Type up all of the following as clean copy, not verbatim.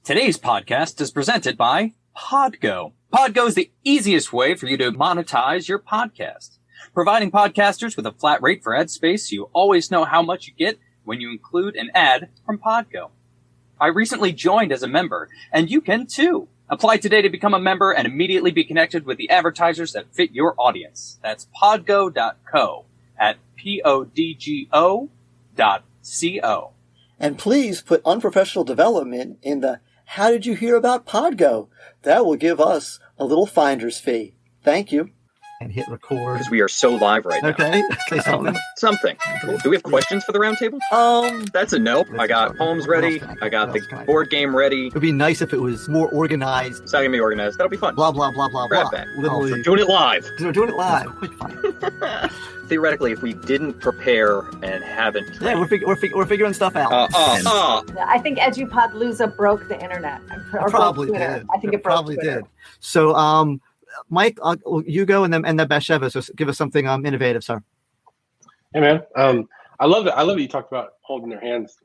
Today's podcast is presented by Podgo. Podgo is the easiest way for you to monetize your podcast, providing podcasters with a flat rate for ad space so you always know how much you get when you include an ad from Podgo. I recently joined as a member, and you can too. Apply today to become a member and immediately be connected with the advertisers that fit your audience. That's podgo.co at podgo.co. And please put unprofessional development in the "How did you hear about Podgo?" That will give us a little finder's fee. Thank you. And hit record. Because we are so live right now. Okay. Say something. Something. Do we have questions for the roundtable? That's a nope. I got poems ready. I got the board game ready. It would be nice if it was more organized. It's not going to be organized. That'll be fun. Blah, blah, blah, blah, Grab blah. that. Literally. We're doing it live. We're doing it live. Quite fun. Theoretically, if we didn't prepare and haven't... Yeah, we're figuring stuff out. I think Edupodlooza broke the internet. Probably did. I think it broke probably Twitter. did. So, Mike, you go and then Batsheva. So give us something innovative, sir. Hey man, I love that you talked about holding their hands.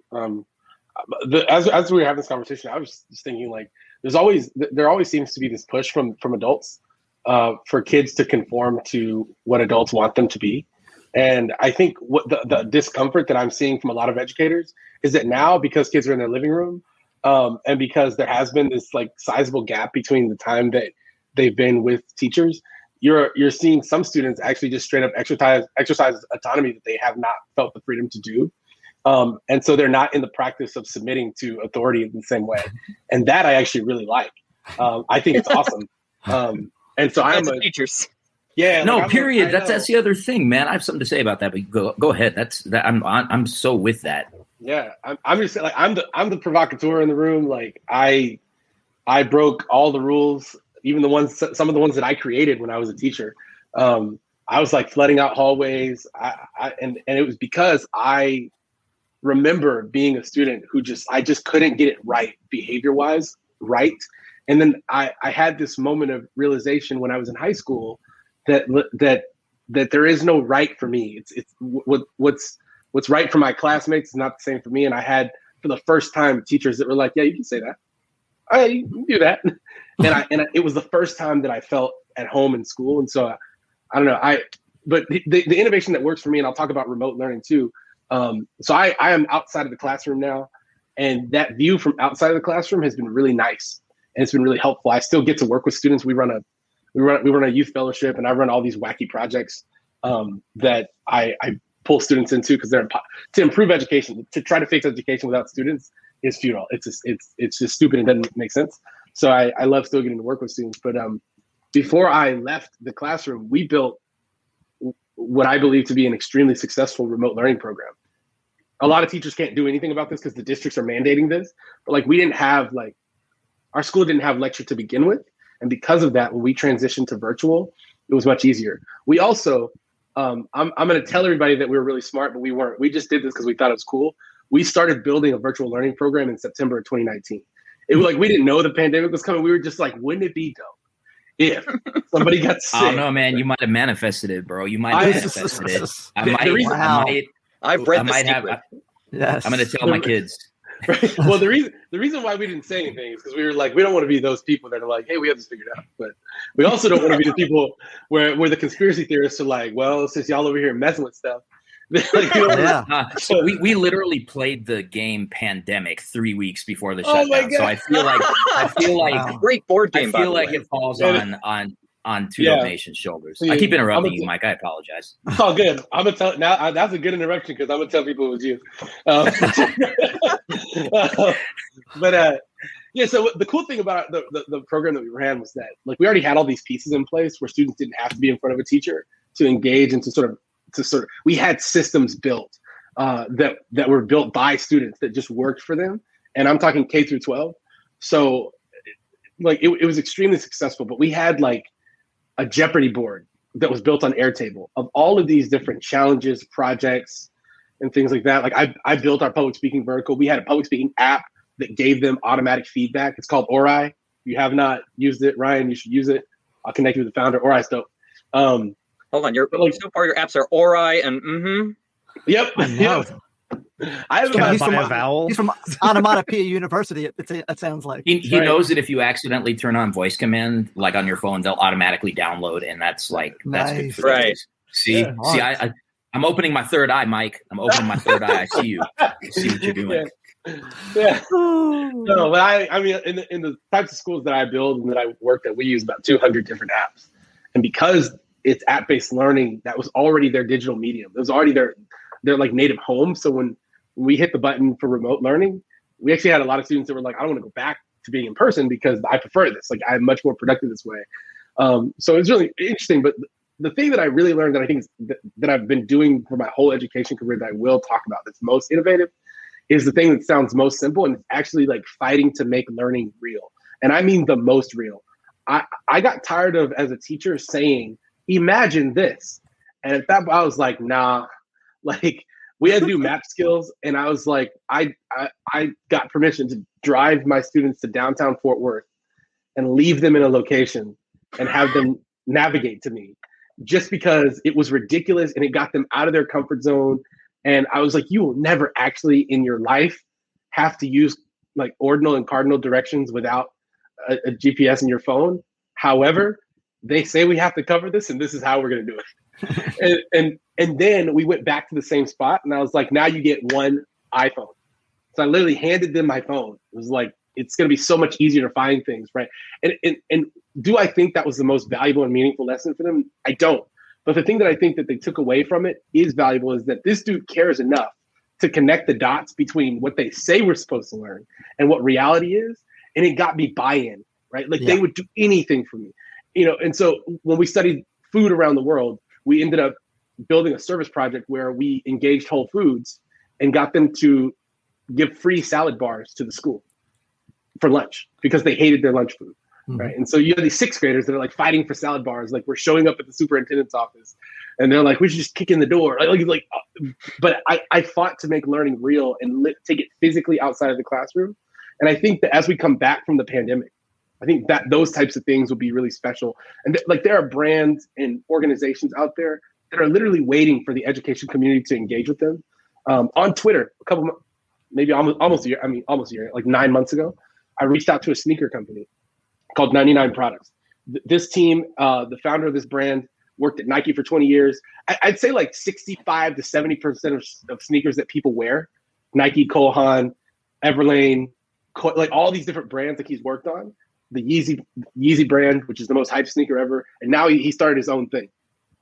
As we were having this conversation, I was just thinking like there always seems to be this push from adults for kids to conform to what adults want them to be. And I think what the discomfort that I'm seeing from a lot of educators is that now, because kids are in their living room, and because there has been this like sizable gap between the time that they've been with teachers, you're seeing some students actually just straight up exercise autonomy that they have not felt the freedom to do. And so they're not in the practice of submitting to authority in the same way. And that I actually really like. I think it's awesome. And so I'm teachers. Yeah. No, period. That's the other thing, man. I have something to say about that, but go ahead. I'm so with that. Yeah. I'm just like, I'm the provocateur in the room. Like I broke all the rules, even some of the ones that I created when I was a teacher. I was like flooding out hallways. And it was because I remember being a student who I just couldn't get it right behavior wise. Right. And then I had this moment of realization when I was in high school that there is no right for me. It's what's right for my classmates is not the same for me. And I had, for the first time, teachers that were like, yeah, you can say that. All right, you can do that. And it was the first time that I felt at home in school. And so I don't know. But the innovation that works for me, and I'll talk about remote learning too. So I am outside of the classroom now, and that view from outside of the classroom has been really nice. And it's been really helpful. I still get to work with students. We run a youth fellowship, and I run all these wacky projects that I pull students into because they're to improve education. To try to fix education without students is futile. It's just stupid and doesn't make sense. So I love still getting to work with students. But before I left the classroom, we built what I believe to be an extremely successful remote learning program. A lot of teachers can't do anything about this because the districts are mandating this. But like our school didn't have lecture to begin with. And because of that, when we transitioned to virtual, it was much easier. We also, I'm going to tell everybody that we were really smart, but we weren't. We just did this because we thought it was cool. We started building a virtual learning program in September of 2019. It was like, we didn't know the pandemic was coming. We were just like, wouldn't it be dope if somebody got sick? I don't know, man. You might have manifested it, bro. You might have manifested it. I've read the secret. Yes. I'm going to tell my kids. Right. Well, the reason why we didn't say anything is because we were like, we don't want to be those people that are like, hey, we have this figured out. But we also don't want to be the people where the conspiracy theorists are like, well, since y'all over here messing with stuff. So we literally played the game Pandemic 3 weeks before the shutdown. My God. So I feel like great board game. I feel like it falls on Tudor Nation's shoulders. I keep interrupting you, Mike. I apologize. It's all good. I'm gonna tell now. That's a good interruption because I'm gonna tell people it was you. So the cool thing about the program that we ran was that like we already had all these pieces in place where students didn't have to be in front of a teacher to engage and to sort of we had systems built that were built by students that just worked for them. And I'm talking K through 12. So like it was extremely successful, but we had like a Jeopardy board that was built on Airtable of all of these different challenges, projects, and things like that. Like I built our public speaking vertical. We had a public speaking app that gave them automatic feedback. It's called Ori. If you have not used it, Ryan, you should use it. I'll connect you with the founder. Ori's dope. Hold on, so far your apps are Ori and Yep. I have He's about from a vowel. He's from Onomatopoeia University. It sounds like he knows that if you accidentally turn on voice command, like on your phone, they'll automatically download, and that's good Nice. for Right. See, I'm opening my third eye, Mike. I'm opening my third eye. I see you. I see what you're doing. Yeah. No, but I mean, in the types of schools that I build and that I work at, we use about 200 different apps, and because it's app-based learning, that was already their digital medium. It was already their like native home. So when we hit the button for remote learning, we actually had a lot of students that were like, I don't want to go back to being in person because I prefer this. Like, I'm much more productive this way. So it's really interesting. But the thing that I really learned that I think that I've been doing for my whole education career that I will talk about that's most innovative is the thing that sounds most simple, and it's actually like fighting to make learning real. And I mean the most real. I got tired of, as a teacher, saying, imagine this. And at that point, I was like, nah. Like, we had to do map skills, and I was like, I got permission to drive my students to downtown Fort Worth and leave them in a location and have them navigate to me, just because it was ridiculous and it got them out of their comfort zone. And I was like, you will never actually in your life have to use like ordinal and cardinal directions without a GPS in your phone. However, they say we have to cover this, and this is how we're going to do it. and then we went back to the same spot, and I was like, now you get one iPhone. So I literally handed them my phone. It was like, it's going to be so much easier to find things, right? And do I think that was the most valuable and meaningful lesson for them? I don't. But the thing that I think that they took away from it is valuable is that this dude cares enough to connect the dots between what they say we're supposed to learn and what reality is. And it got me buy-in, right? Like they would do anything for me, And so when we studied food around the world, we ended up building a service project where we engaged Whole Foods and got them to give free salad bars to the school for lunch because they hated their lunch food. Right. And so you have these sixth graders that are like fighting for salad bars. Like, we're showing up at the superintendent's office and they're like, we should just kick in the door. But I fought to make learning real and take it physically outside of the classroom. And I think that as we come back from the pandemic, I think that those types of things will be really special. And there are brands and organizations out there that are literally waiting for the education community to engage with them. On Twitter, almost a year, like 9 months ago, I reached out to a sneaker company called 99 Products. This team, the founder of this brand, worked at Nike for 20 years. I'd say like 65 to 70% of sneakers that people wear, Nike, Cole Haan, Everlane, like all these different brands that he's worked on, the Yeezy brand, which is the most hyped sneaker ever. And now he started his own thing.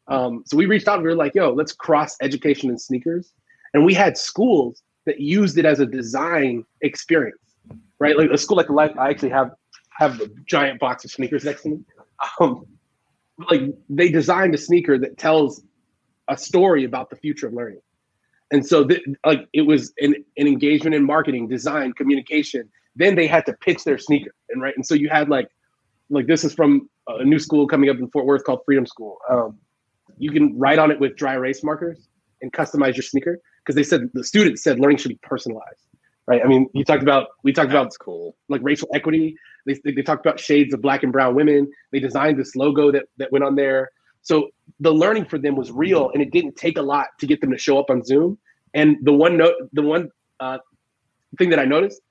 So we reached out and we were like, yo, let's cross education and sneakers. And we had schools that used it as a design experience, right? Like a school like the Life, I actually have a giant box of sneakers next to me. Like they designed a sneaker that tells a story about the future of learning. And so it was an engagement in marketing, design, communication. Then they had to pitch their sneaker. And so you had like this is from a new school coming up in Fort Worth called Freedom School. You can write on it with dry erase markers and customize your sneaker, because the students said learning should be personalized. Right. I mean, we talked about cool. Like racial equity. They talked about shades of Black and brown women. They designed this logo that went on there. So the learning for them was real, and it didn't take a lot to get them to show up on Zoom. And the one thing that I noticed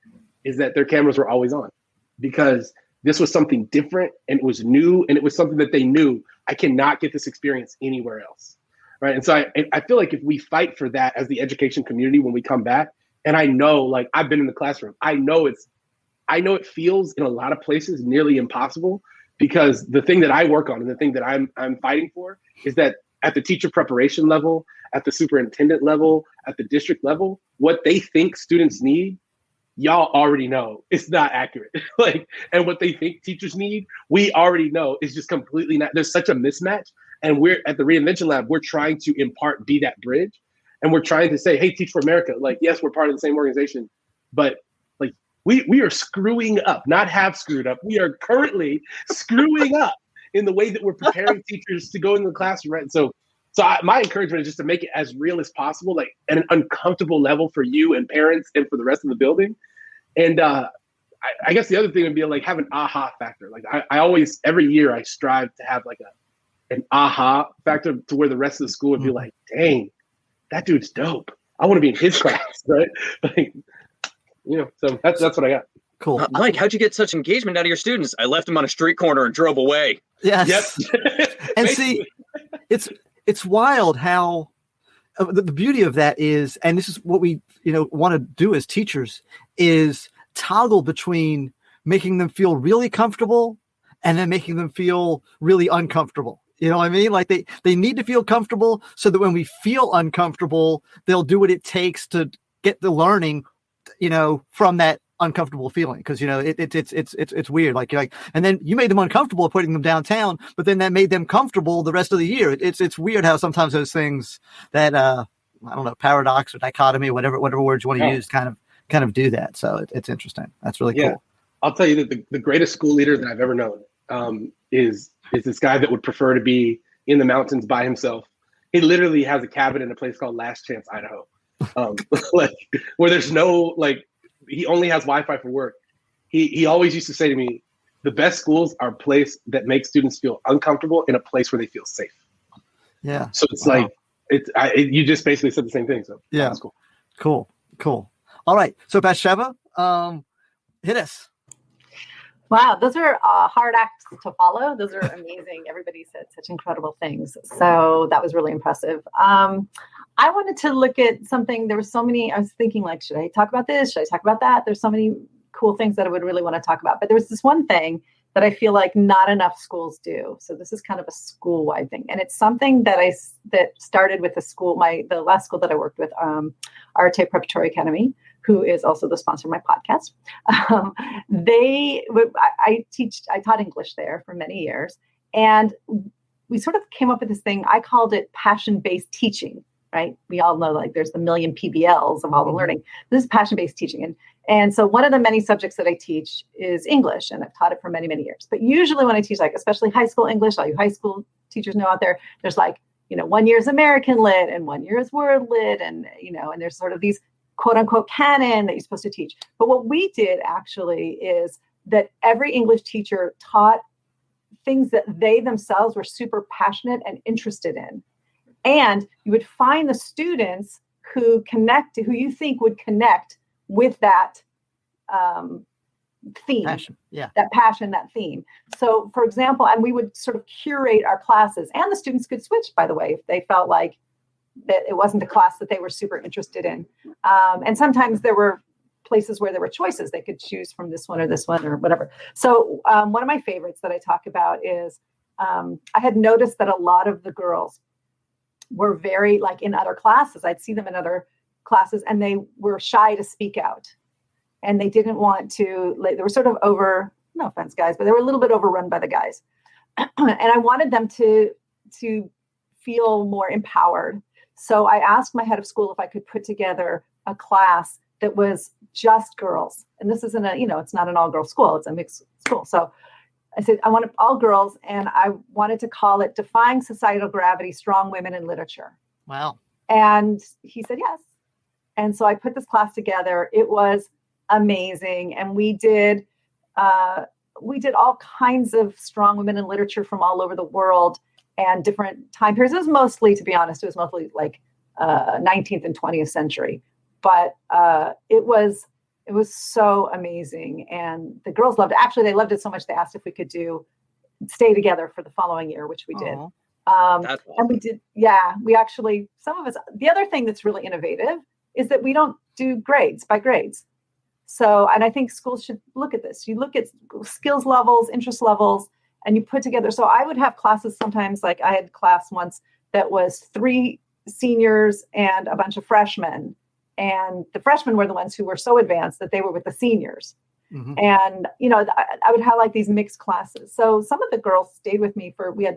is that their cameras were always on, because this was something different and it was new, and it was something that they knew, I cannot get this experience anywhere else. Right. And so I feel like if we fight for that as the education community when we come back, and I know, like, I've been in the classroom, I know it feels in a lot of places nearly impossible, because the thing that I work on and the thing that I'm fighting for is that at the teacher preparation level, at the superintendent level, at the district level, what they think students need, y'all already know it's not accurate. And what they think teachers need, we already know is just completely not. There's such a mismatch. And we're at the Reinvention Lab, we're trying to be that bridge. And we're trying to say, hey, Teach for America, like, yes, we're part of the same organization, but like we are screwing up, not have screwed up. We are currently screwing up in the way that we're preparing teachers to go into the classroom, right? So my encouragement is just to make it as real as possible, like at an uncomfortable level for you and parents and for the rest of the building. And I guess the other thing would be like have an aha factor. Like I always, every year I strive to have like an aha factor to where the rest of the school would be like, dang, that dude's dope. I want to be in his class, right? Like, so that's what I got. Cool. Mike, how'd you get such engagement out of your students? I left them on a street corner and drove away. Yes. Yep. And see, it's wild how the beauty of that is, and this is what we want to do as teachers, is toggle between making them feel really comfortable and then making them feel really uncomfortable. You know what I mean? Like they need to feel comfortable so that when we feel uncomfortable, they'll do what it takes to get the learning, from that uncomfortable feeling. Cause it's weird. Like, and then you made them uncomfortable putting them downtown, but then that made them comfortable the rest of the year. It's weird how sometimes those things that, I don't know, paradox or dichotomy, whatever words you want to use kind of do that. So it's interesting. That's really cool. I'll tell you that the greatest school leader that I've ever known, is this guy that would prefer to be in the mountains by himself. He literally has a cabin in a place called Last Chance, Idaho, like where there's no, like, he only has Wi-Fi for work. He always used to say to me, the best schools are a place that makes students feel uncomfortable in a place where they feel safe. Yeah. So it's like, you just basically said the same thing. So yeah, that's cool. Cool. All right. So Batsheva, hit us. Wow, those are hard acts to follow. Those are amazing. Everybody said such incredible things. So that was really impressive. I wanted to look at something. There were so many. I was thinking, like, should I talk about this? Should I talk about that? There's so many cool things that I would really want to talk about. But there was this one thing that I feel like not enough schools do. So this is kind of a school-wide thing. And it's something that started with the last school that I worked with, Arte Preparatory Academy, who is also the sponsor of my podcast. I taught English there for many years. And we sort of came up with this thing. I called it passion-based teaching, right? We all know, like, there's the million PBLs of all the learning. This is passion-based teaching. And so one of the many subjects that I teach is English, and I've taught it for many, many years. But usually when I teach, like, especially high school English, all you high school teachers know out there, there's like, 1 year is American Lit and 1 year is World Lit. And, and there's sort of these quote unquote canon that you're supposed to teach. But what we did actually is that every English teacher taught things that they themselves were super passionate and interested in. And you would find the students who you think would connect with that theme, that passion, that theme. So for example, and we would sort of curate our classes, and the students could switch, by the way, if they felt like that it wasn't a class that they were super interested in. And sometimes there were places where there were choices. They could choose from this one or whatever. So one of my favorites that I talk about is I had noticed that a lot of the girls were very, like, in other classes, I'd see them in other classes, and they were shy to speak out. And they didn't want to, they were sort of no offense, guys, but they were a little bit overrun by the guys. And I wanted them to feel more empowered. So I asked my head of school if I could put together a class that was just girls. And this isn't it's not an all-girls school, it's a mixed school. So I said, I wanted all girls, and I wanted to call it Defying Societal Gravity, Strong Women in Literature. Wow. And he said yes. And so I put this class together. It was amazing. And we did all kinds of strong women in literature from all over the world and different time periods. It was mostly, to be honest, like 19th and 20th century. But it was so amazing. And the girls loved it. Actually, they loved it so much they asked if we could stay together for the following year, which we did. And we did, we actually, some of us, the other thing that's really innovative is that we don't do grades by grades. So, and I think schools should look at this. You look at skills levels, interest levels, and you put together. So I would have classes sometimes, like I had class once that was 3 seniors and a bunch of freshmen. And the freshmen were the ones who were so advanced that they were with the seniors. Mm-hmm. And, I would have like these mixed classes. So some of the girls stayed with me we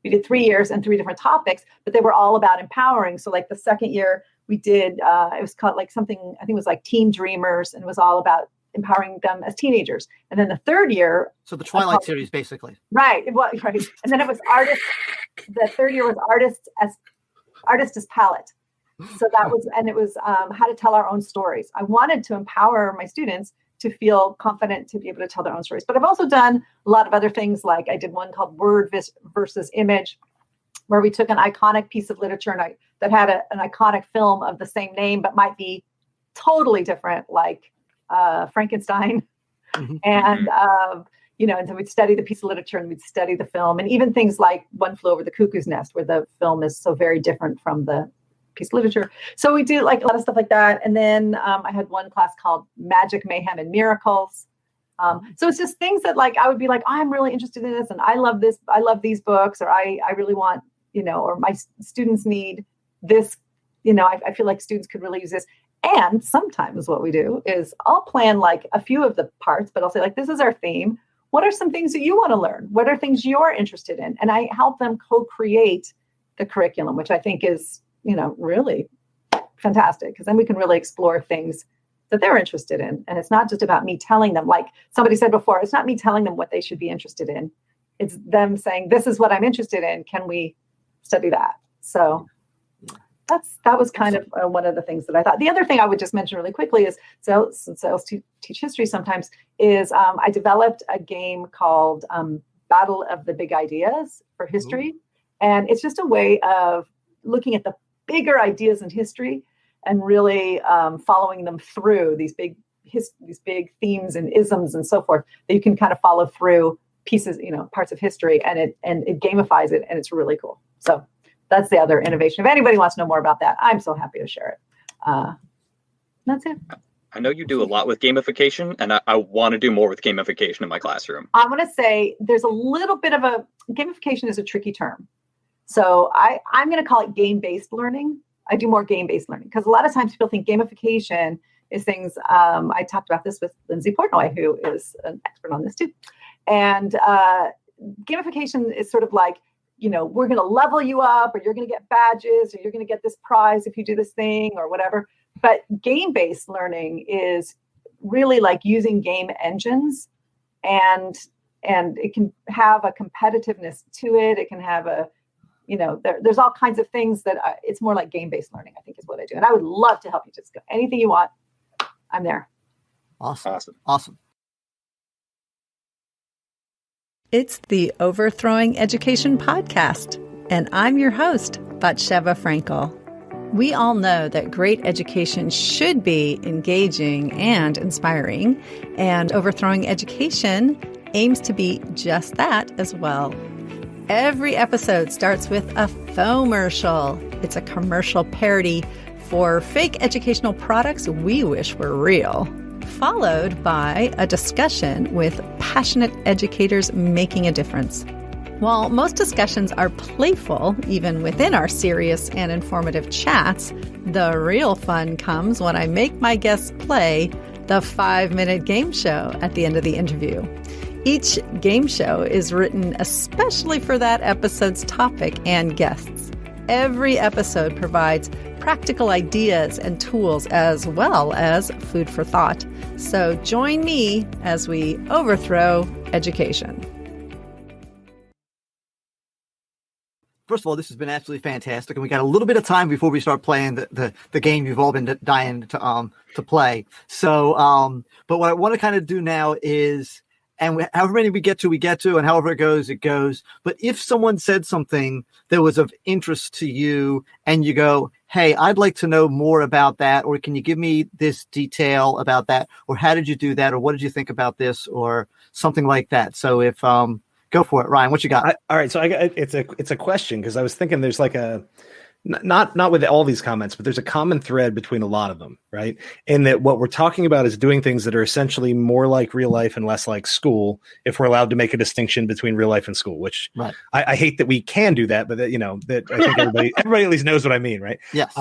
did 3 years and 3 different topics, but they were all about empowering. So like the second year we did, it was called like something, I think it was like Teen Dreamers, and it was all about empowering them as teenagers. And then the third year. So the Twilight series, basically. Right. It was, right. And then it was artists. The third year was artist as palette. So that was, and it was how to tell our own stories. I wanted to empower my students to feel confident to be able to tell their own stories. But I've also done a lot of other things. Like I did one called Word versus Image, where we took an iconic piece of literature and I that had an iconic film of the same name, but might be totally different, like Frankenstein. Mm-hmm. And, and so we'd study the piece of literature and we'd study the film, and even things like One Flew Over the Cuckoo's Nest, where the film is so very different from the piece of literature. So we do like a lot of stuff like that. And then I had one class called Magic, Mayhem, and Miracles. So it's just things that like, I would be like, oh, I'm really interested in this. And I love this. I love these books, or I really want, or my students need this, I feel like students could really use this. And sometimes what we do is I'll plan like a few of the parts, but I'll say like, this is our theme. What are some things that you want to learn? What are things you're interested in? And I help them co-create the curriculum, which I think is, really fantastic, because then we can really explore things that they're interested in. And it's not just about me telling them, like somebody said before, it's not me telling them what they should be interested in. It's them saying, this is what I'm interested in. Can we study that? So that was kind of one of the things that I thought. The other thing I would just mention really quickly is, since I also teach history sometimes, is I developed a game called Battle of the Big Ideas for history. Ooh. And it's just a way of looking at the bigger ideas in history and really following them through these big themes and isms and so forth, that you can kind of follow through pieces, parts of history, and it gamifies it, and it's really cool. So that's the other innovation. If anybody wants to know more about that, I'm so happy to share it. That's it. I know you do a lot with gamification, and I want to do more with gamification in my classroom. I want to say there's a little bit of gamification is a tricky term. So I'm going to call it game-based learning. I do more game-based learning, because a lot of times people think gamification is things. I talked about this with Lindsay Portnoy, who is an expert on this too. And gamification is sort of like, we're going to level you up, or you're going to get badges, or you're going to get this prize if you do this thing or whatever. But game-based learning is really like using game engines, and it can have a competitiveness to it. It can have there's all kinds of things that it's more like game-based learning, I think, is what I do. And I would love to help you. Just go anything you want. I'm there. Awesome. It's the Overthrowing Education Podcast, and I'm your host, Batsheva Frankel. We all know that great education should be engaging and inspiring, and Overthrowing Education aims to be just that as well. Every episode starts with a fomercial. It's a commercial parody for fake educational products we wish were real, followed by a discussion with passionate educators making a difference. While most discussions are playful, even within our serious and informative chats, the real fun comes when I make my guests play the 5-minute game show at the end of the interview. Each game show is written especially for that episode's topic and guests. Every episode provides practical ideas and tools as well as food for thought. So join me as we overthrow education. First of all, this has been absolutely fantastic, and we got a little bit of time before we start playing the game you've all been dying to play. So, but what I want to kind of do now is, and however many we get to, and however it goes. But if someone said something that was of interest to you, and you go, "Hey, I'd like to know more about that," or "Can you give me this detail about that?" or "How did you do that?" or "What did you think about this?" or something like that. So if go for it, Ryan. What you got? All right, so it's a question, because I was thinking there's like a not with all these comments, but there's a common thread between a lot of them, right? And that what we're talking about is doing things that are essentially more like real life and less like school, if we're allowed to make a distinction between real life and school, which right. I hate that we can do that, but that, that I think everybody at least knows what I mean, right? Yes.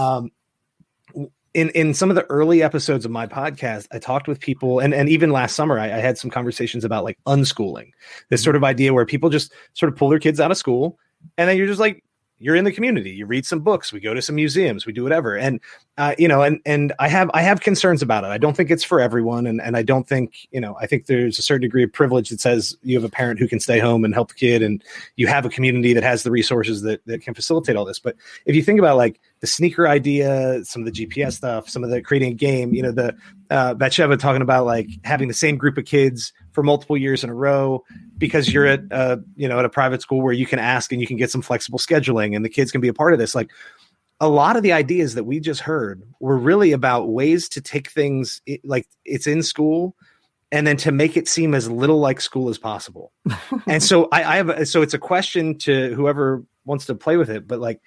In some of the early episodes of my podcast, I talked with people, and even last summer, I had some conversations about like unschooling, this sort of idea where people just sort of pull their kids out of school, and then you're just like, you're in the community, you read some books, we go to some museums, we do whatever. And, and I have concerns about it. I don't think it's for everyone. And I don't think, I think there's a certain degree of privilege that says you have a parent who can stay home and help the kid, and you have a community that has the resources that can facilitate all this. But if you think about like the sneaker idea, some of the GPS stuff, some of the creating a game, the Batsheva talking about like having the same group of kids for multiple years in a row, because you're at at a private school where you can ask and you can get some flexible scheduling and the kids can be a part of this. Like, a lot of the ideas that we just heard were really about ways to take things like it's in school and then to make it seem as little like school as possible. And so so it's a question to whoever wants to play with it, but like,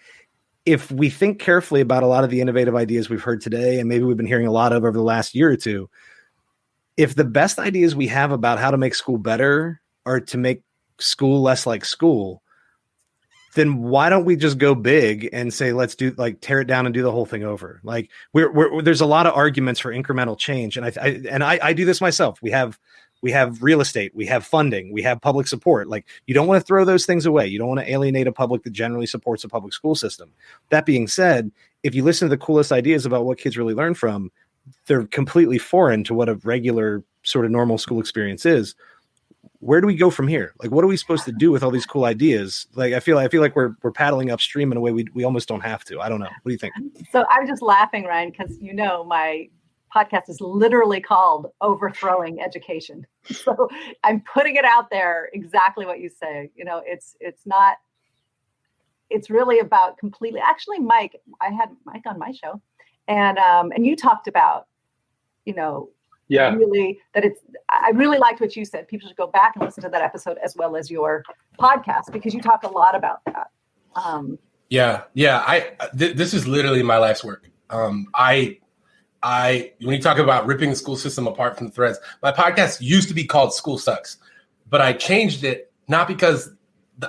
if we think carefully about a lot of the innovative ideas we've heard today, and maybe we've been hearing a lot of over the last year or two, if the best ideas we have about how to make school better are to make school less like school, then why don't we just go big and say, let's do tear it down and do the whole thing over? Like there's a lot of arguments for incremental change. And I do this myself. We have real estate, we have funding, we have public support. Like, you don't want to throw those things away. You don't want to alienate a public that generally supports a public school system. That being said, if you listen to the coolest ideas about what kids really learn from, they're completely foreign to what a regular sort of normal school experience is. Where do we go from here? Like, what are we supposed to do with all these cool ideas? Like, I feel like we're paddling upstream in a way we almost don't have to. I don't know. What do you think? So I'm just laughing, Ryan, because my podcast is literally called Overthrowing Education. So I'm putting it out there exactly what you say. It's really about completely. Actually, Mike, I had Mike on my show, and you talked about, really that I really liked what you said. People should go back and listen to that episode as well as your podcast, because you talk a lot about that. This is literally my life's work. When you talk about ripping the school system apart from the threads, my podcast used to be called School Sucks, but I changed it not because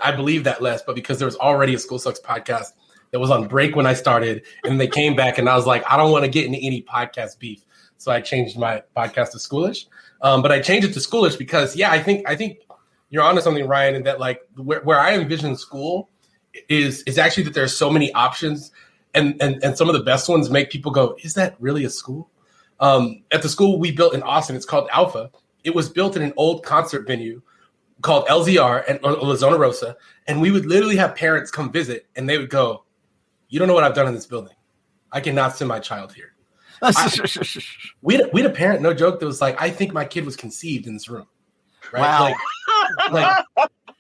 I believe that less, but because there was already a School Sucks podcast that was on break when I started, and they came back, and I was like, I don't want to get into any podcast beef. So I changed my podcast to Schoolish. But I changed it to Schoolish because, I think you're onto something, Ryan, and that like where I envision school is actually that there's so many options, and some of the best ones make people go, is that really a school? At the school we built in Austin, it's called Alpha. It was built in an old concert venue called LZR and La Zona Rosa. And we would literally have parents come visit, and they would go, you don't know what I've done in this building. I cannot send my child here. We had a parent, no joke, that was like, I think my kid was conceived in this room. Right? Wow.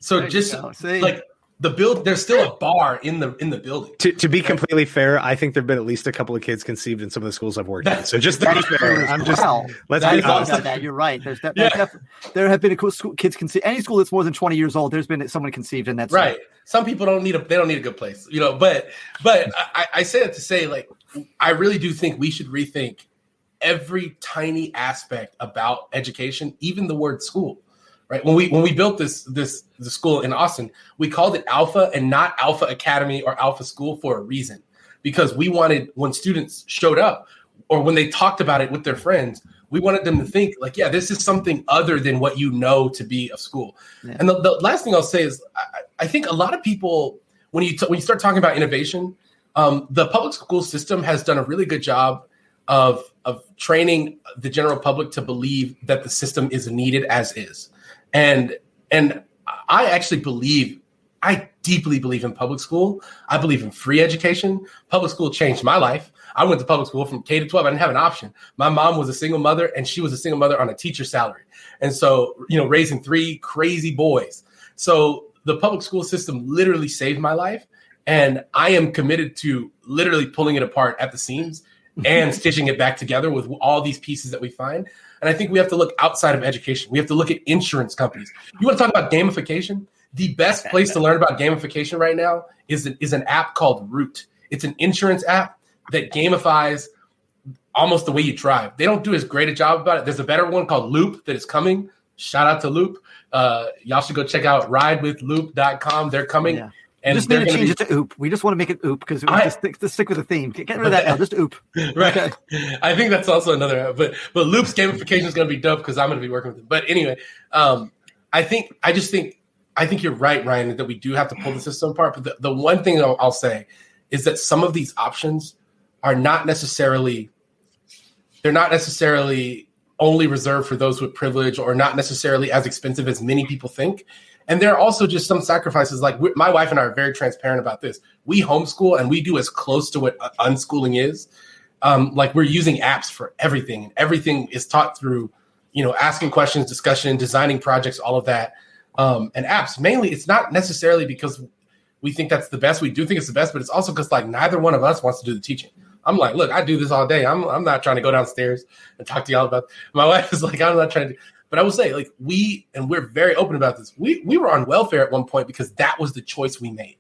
So just like there's still a bar in the building. To be completely fair, I think there've been at least a couple of kids conceived in some of the schools I've worked at. So just to be fair, let's be honest. That. You're right. There have been kids conceived. Any school that's more than 20 years old, there's been someone conceived in that. Right. Some people don't need a good place, But I say that to say, like, I really do think we should rethink every tiny aspect about education, even the word school. Right. When we built the school in Austin, we called it Alpha and not Alpha Academy or Alpha School for a reason, because we wanted, when students showed up or when they talked about it with their friends, we wanted them to think like, this is something other than what you know to be a school. Yeah. And the last thing I'll say is I think a lot of people, when you start talking about innovation, the public school system has done a really good job of training the general public to believe that the system is needed as is. And I actually I deeply believe in public school. I believe in free education. Public school changed my life. I went to public school from K to 12. I didn't have an option. My mom was a single mother, and she was a single mother on a teacher's salary. And so, raising 3 crazy boys. So the public school system literally saved my life. And I am committed to literally pulling it apart at the seams and stitching it back together with all these pieces that we find. And I think we have to look outside of education. We have to look at insurance companies. You want to talk about gamification? The best place to learn about gamification right now is an app called Root. It's an insurance app that gamifies almost the way you drive. They don't do as great a job about it. There's a better one called Loop that is coming. Shout out to Loop. Y'all should go check out ridewithloop.com. They're coming. Yeah. And just need to change it to OOP. We just want to make it OOP because we just stick with the theme. Get rid of that now. Just OOP. Right. Okay. I think that's also another. But Loop's gamification is going to be dope because I'm going to be working with it. But anyway, I think you're right, Ryan, that we do have to pull the system apart. But the one thing I'll say is that some of these options are not necessarily only reserved for those with privilege, or not necessarily as expensive as many people think. And there are also just some sacrifices. Like my wife and I are very transparent about this. We homeschool and we do as close to what unschooling is. Like we're using apps for everything, and everything is taught through, asking questions, discussion, designing projects, all of that. And apps, mainly, it's not necessarily because we think that's the best. We do think it's the best, but it's also because like neither one of us wants to do the teaching. I'm like, look, I do this all day. I'm not trying to go downstairs and talk to y'all about. My wife is like, I'm not trying to. But I will say, like, we're very open about this. We were on welfare at one point because that was the choice we made,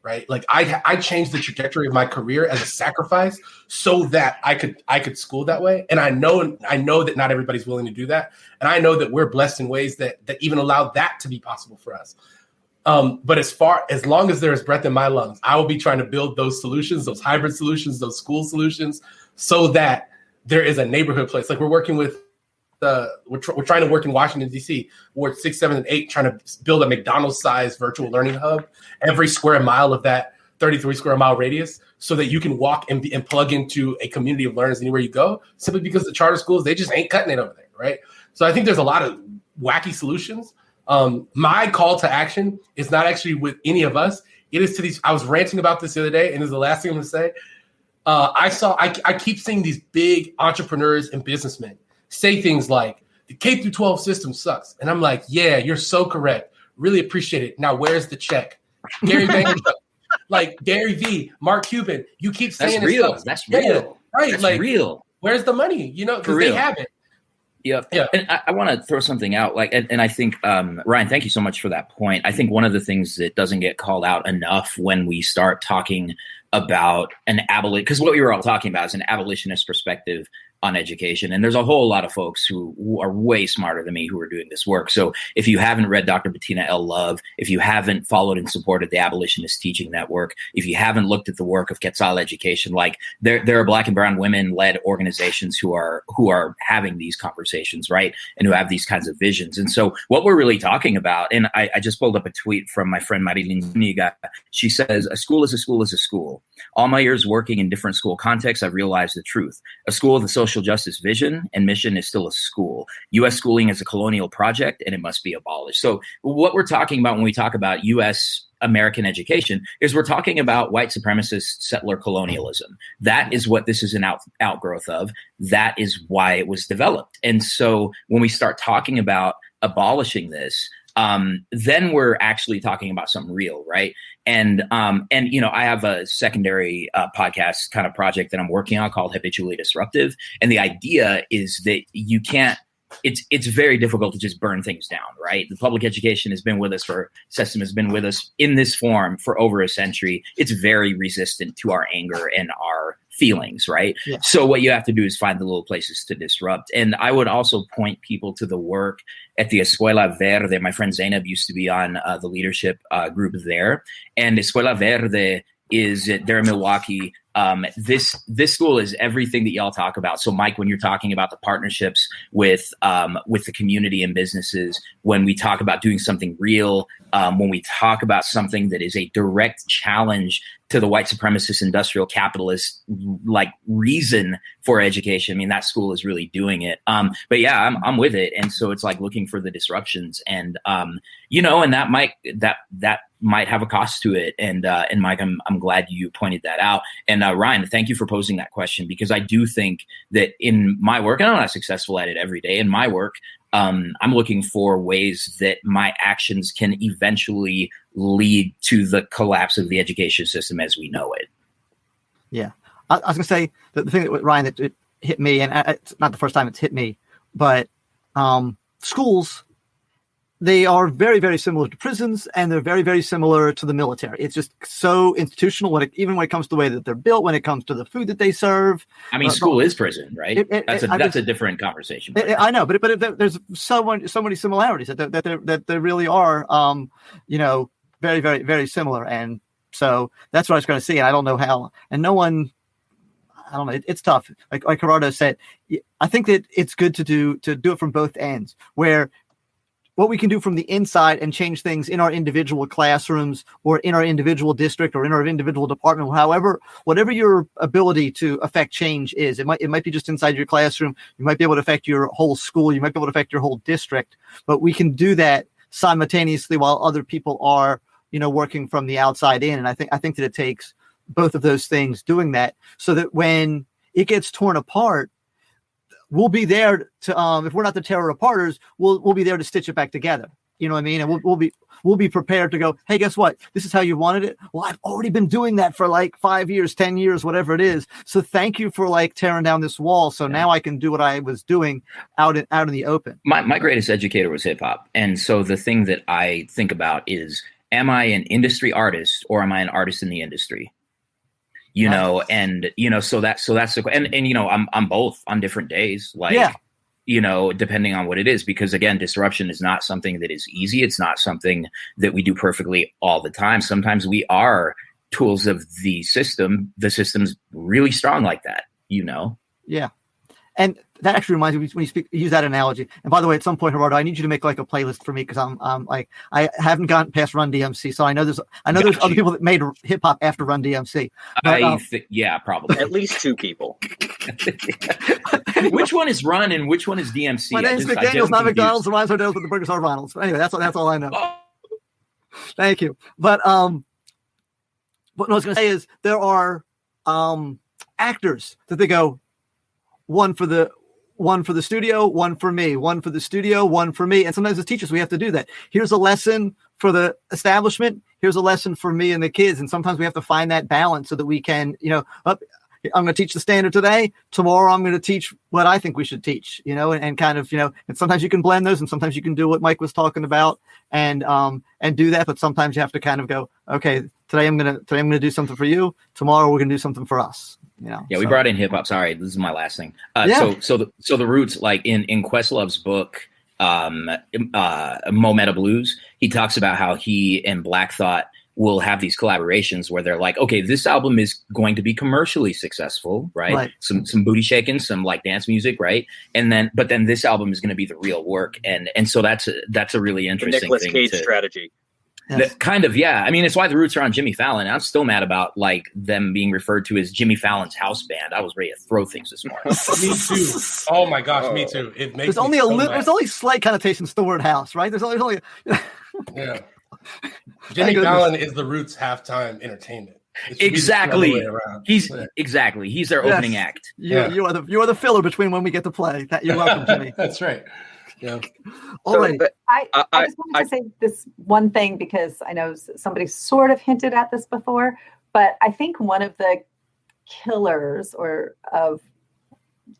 right? Like I changed the trajectory of my career as a sacrifice so that I could school that way. And I know that not everybody's willing to do that. And I know that we're blessed in ways that even allow that to be possible for us. But as long as there is breath in my lungs, I will be trying to build those solutions, those hybrid solutions, those school solutions, so that there is a neighborhood place. Like we're working with. We're trying to work in Washington, D.C., Ward 6, 7, and 8, trying to build a McDonald's-sized virtual learning hub every square mile of that 33 square mile radius so that you can walk and plug into a community of learners anywhere you go, simply because the charter schools, they just ain't cutting it over there, right? So I think there's a lot of wacky solutions. My call to action is not actually with any of us. It is to these – I was ranting about this the other day, and this is the last thing I'm going to say. I keep seeing these big entrepreneurs and businessmen say things like the K through 12 system sucks. And I'm like, yeah, you're so correct. Really appreciate it. Now, where's the check? Gary Vaynerchuk, like Gary V, Mark Cuban, you keep saying that's real. That's real. Yeah, right. That's like, real. Where's the money? You know, because they haven't. Yeah. And I want to throw something out. Like, and I think, Ryan, thank you so much for that point. I think one of the things that doesn't get called out enough when we start talking about an abolition, because what we were all talking about is an abolitionist perspective on education. And there's a whole lot of folks who are way smarter than me who are doing this work. So if you haven't read Dr. Bettina L. Love, if you haven't followed and supported the Abolitionist Teaching Network, if you haven't looked at the work of Quetzal Education, like there are Black and brown women-led organizations who are having these conversations, right? And who have these kinds of visions. And so what we're really talking about, and I just pulled up a tweet from my friend Marilyn Zuniga. She says, a school is a school is a school. All my years working in different school contexts, I've realized the truth. A school with a social justice vision and mission is still a school. U.S. schooling is a colonial project, and it must be abolished. So what we're talking about when we talk about U.S. American education is we're talking about white supremacist settler colonialism. That is what this is an outgrowth of. That is why it was developed. And so when we start talking about abolishing this, then we're actually talking about something real, right? And you know, I have a secondary podcast kind of project that I'm working on called Habitually Disruptive, and the idea is that you can't. It's very difficult to just burn things down, right? The public education system has been with us in this form for over a century. It's very resistant to our anger and our feelings, right? Yeah. So what you have to do is find the little places to disrupt. And I would also point people to the work at the Escuela Verde. My friend Zainab used to be on the leadership group there. And Escuela Verde they're in Milwaukee. This school is everything that y'all talk about. So Mike, when you're talking about the partnerships with the community and businesses, when we talk about doing something real, when we talk about something that is a direct challenge to the white supremacist industrial capitalist like reason for education, I mean, that school is really doing it. But yeah, I'm with it. And so it's like looking for the disruptions, and you know, and that might have a cost to it. And Mike, I'm glad you pointed that out. And Ryan, thank you for posing that question, because I do think that in my work, and I'm not successful at it every day, in my work, I'm looking for ways that my actions can eventually lead to the collapse of the education system as we know it. Yeah. I was going to say that the thing that Ryan, that it hit me, and it's not the first time it's hit me, but schools, they are very, very similar to prisons, and they're very, very similar to the military. It's just so institutional, even when it comes to the way that they're built, when it comes to the food that they serve. I mean, school is prison, right? That's a different conversation. I know, but there's so many similarities that there really are, you know, very, very, very similar. And so that's what I was going to see. And I don't know how, and no one, I don't know. It's tough. Like Gerardo said, I think that it's good to do it from both ends, where what we can do from the inside and change things in our individual classrooms or in our individual district or in our individual department, whatever your ability to affect change is. It might be just inside your classroom. You might be able to affect your whole school. You might be able to affect your whole district, but we can do that simultaneously while other people are, you know, working from the outside in. And I think that it takes both of those things doing that, so that when it gets torn apart, we'll be there to, if we're not the terror aparters, we'll be there to stitch it back together. You know what I mean? And we'll be prepared to go, hey, guess what? This is how you wanted it. Well, I've already been doing that for like 5 years, 10 years, whatever it is. So thank you for like tearing down this wall. So now I can do what I was doing out in the open. My greatest educator was hip hop. And so the thing that I think about is, am I an industry artist or am I an artist in the industry? You know, and, you know, so that's the, and, you know, I'm both on different days, like, you know, depending on what it is, because again, disruption is not something that is easy. It's not something that we do perfectly all the time. Sometimes we are tools of the system. The system's really strong like that, you know? Yeah. And that actually reminds me, when you use that analogy. And by the way, at some point, Gerardo, I need you to make like a playlist for me, because I'm like, I haven't gotten past Run DMC, so I know there's other people that made hip hop after Run DMC. But, yeah, probably at least 2 people. Which one is Run and which one is DMC? My name's McDaniel's, not McDonald's. The Ryan's Hotels, but the burgers are Ronald's. But anyway, that's all I know. Oh. Thank you. But what I was going to say is there are actors that they go, one for the studio, one for me, one for the studio, one for me. And sometimes as teachers, we have to do that. Here's a lesson for the establishment. Here's a lesson for me and the kids. And sometimes we have to find that balance so that we can, you know, I'm going to teach the standard today. Tomorrow, I'm going to teach what I think we should teach, you know, and kind of, you know, and sometimes you can blend those, and sometimes you can do what Mike was talking about and do that. But sometimes you have to kind of go, okay, today I'm going to do something for you. Tomorrow we're going to do something for us. You know, we brought in hip hop. Sorry, this is my last thing. So the roots, like in Questlove's book, Mo Meta Blues, he talks about how he and Black Thought will have these collaborations where they're like, okay, this album is going to be commercially successful, right? Some booty shaking, some like dance music, right? But then this album is going to be the real work, and so that's a really interesting Nicolas thing. Cage strategy. Yes. Kind of, yeah. I mean, it's why the roots are on Jimmy Fallon. I'm still mad about like them being referred to as Jimmy Fallon's house band. I was ready to throw things this morning. Me too. Oh my gosh, me too. It makes there's only there's only slight connotations to the word house, right? There's only yeah. Jimmy Fallon is the Roots halftime entertainment. Exactly. He's their opening act. You are the filler between when we get to play. You're welcome, Jimmy. That's right. Yeah. All right. I just wanted to say this one thing, because I know somebody sort of hinted at this before, but I think one of the killers of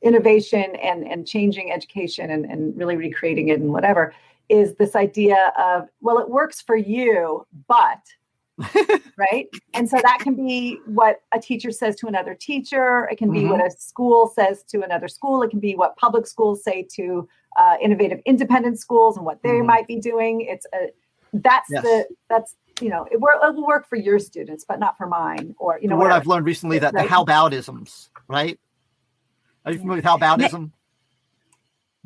innovation and changing education and really recreating it and whatever is this idea of, well, it works for you, but right. And so that can be what a teacher says to another teacher. It can be what a school says to another school. It can be what public schools say to innovative independent schools and what they might be doing. That's you know, it will work for your students, but not for mine. Or, you know, what I've learned recently, that the how aboutisms, right? Are you familiar with how aboutism?